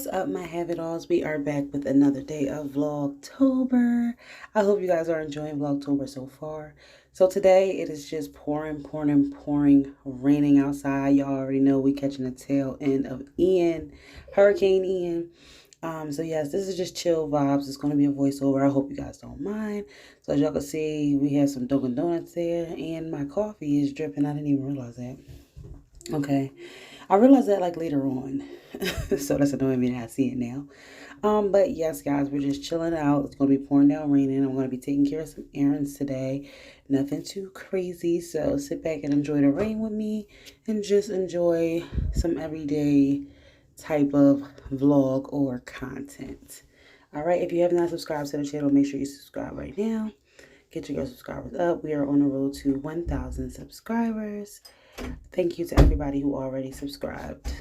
What's up, my have-it-alls? We are back with another day of Vlogtober. I hope you guys are enjoying Vlogtober so far. So today it is just pouring, raining outside. Y'all already know we catching the tail end of Hurricane Ian. So yes, this is just chill vibes. It's going to be a voiceover. I hope you guys don't mind. So as y'all can see, we have some Dunkin Donuts there, and my coffee is dripping. I didn't even realize that. Okay. I realized that like later on. So that's annoying me that I see it now. But yes, guys, we're just chilling out. It's gonna be pouring down raining. I'm gonna be taking care of some errands today. Nothing too crazy. So sit back and enjoy the rain with me and just enjoy some everyday type of vlog or content. Alright, if you have not subscribed to the channel, make sure you subscribe right now. Get your subscribers up. We are on the road to 1,000 subscribers. Thank you to everybody who already subscribed.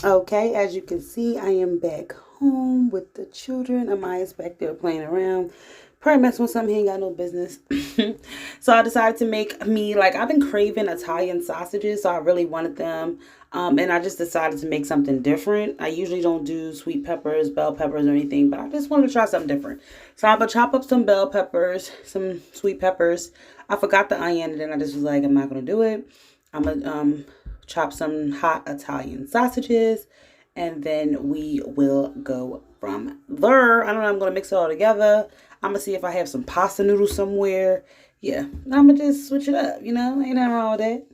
Okay, as you can see, I am back home with the children. Amaya's back there playing around. Probably messing with something he ain't got no business. So I decided to make me, like, I've been craving Italian sausages, so I really wanted them. And I just decided to make something different. I usually don't do sweet peppers, bell peppers, or anything, but I just wanted to try something different. So I'm going to chop up some bell peppers, some sweet peppers. I forgot the onion, and then I just was like, I'm not going to do it. I'm going to chop some hot Italian sausages, and then we will go from there. I don't know, I'm going to mix it all together. I'm going to see if I have some pasta noodles somewhere. Yeah, I'm going to just switch it up, you know, ain't nothing wrong with that.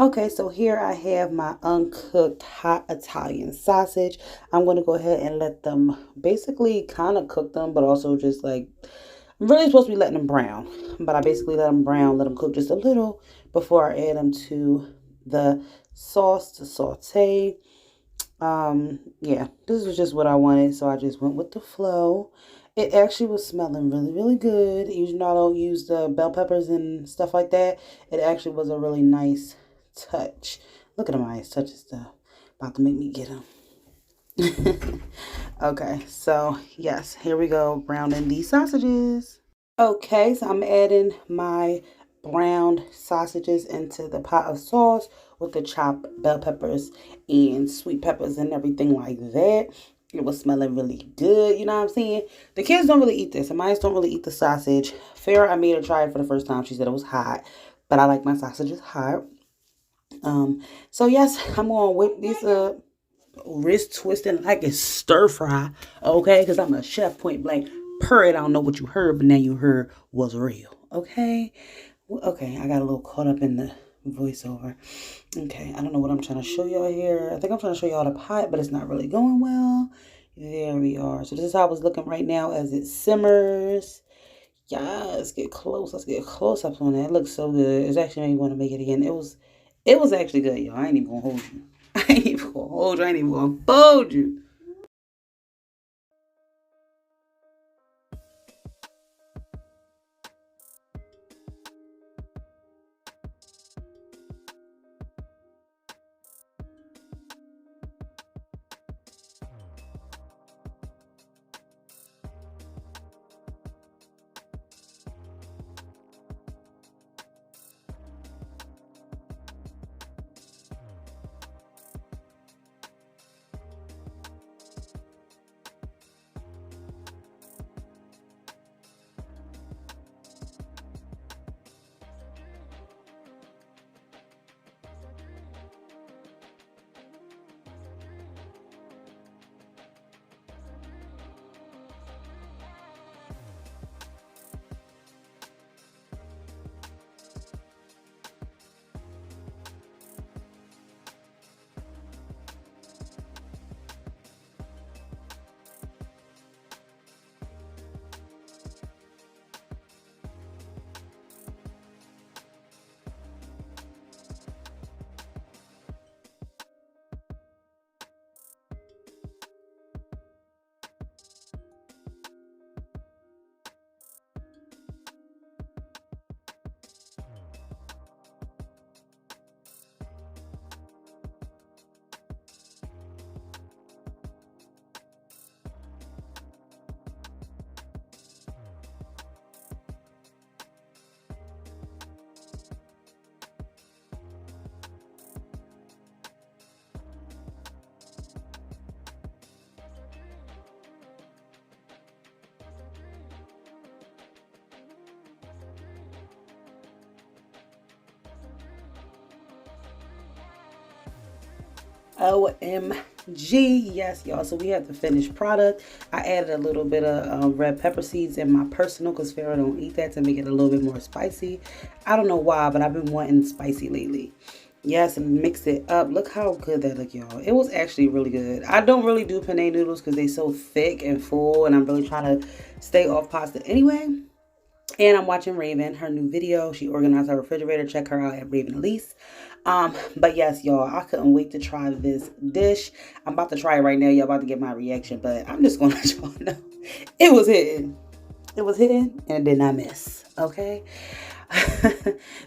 Okay, so here I have my uncooked hot Italian sausage. I'm going to go ahead and let them basically kind of cook them, but also just like, I'm really supposed to be letting them brown. But I basically let them brown, let them cook just a little before I add them to the sauce to saute. Yeah, this was just what I wanted, so I just went with the flow. It actually was smelling really, really good. Even though I don't use the bell peppers and stuff like that, it actually was a really nice touch. Look at them eyes touching stuff. About to make me get them. Okay, so yes, here we go, browning these sausages. Okay, so I'm adding my browned sausages into the pot of sauce with the chopped bell peppers and sweet peppers and everything like that. It was smelling really good, you know what I'm saying? The kids don't really eat this. And mine don't really eat the sausage. Farrah, I made her try it for the first time. She said it was hot, but I like my sausages hot. So yes, I'm gonna whip these up, wrist twisting like it's stir fry, okay? Because I'm a chef, point blank. Period. I don't know what you heard, but now you heard was real, okay? Okay, I got a little caught up in the voiceover. Okay, I don't know what I'm trying to show y'all here. I think I'm trying to show y'all the pot, but it's not really going well. There we are. So this is how it's looking right now as it simmers. Yeah, let's get close. Let's get close up on that. It looks so good. It's actually made me want to make it again. It was actually good, y'all. I ain't even gonna hold you. I ain't even gonna hold you. I ain't even gonna fold you. OMG. Yes, y'all. So we have the finished product. I added a little bit of red pepper seeds in my personal because Farrah don't eat that to make it a little bit more spicy. I don't know why, but I've been wanting spicy lately. Yes, and mix it up. Look how good that look, y'all. It was actually really good. I don't really do penne noodles because they're so thick and full, and I'm really trying to stay off pasta anyway. And I'm watching Raven, her new video. She organized her refrigerator. Check her out at Raven Elise. But yes, y'all, I couldn't wait to try this dish. I'm about to try it right now. Y'all about to get my reaction, but I'm just gonna let y'all know it was hitting. It was hitting and it did not miss. Okay.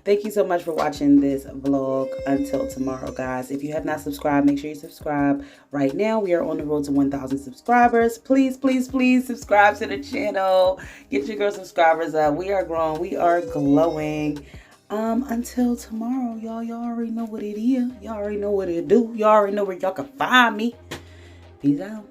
Thank you so much for watching this vlog. Until tomorrow, guys. If you have not subscribed, make sure you subscribe right now. We are on the road to 1,000 subscribers. Please, please, please subscribe to the channel. Get your girl subscribers up. We are growing. We are glowing. Until tomorrow, y'all already know what it is. Y'all already know what it do. Y'all already know where y'all can find me. Peace out.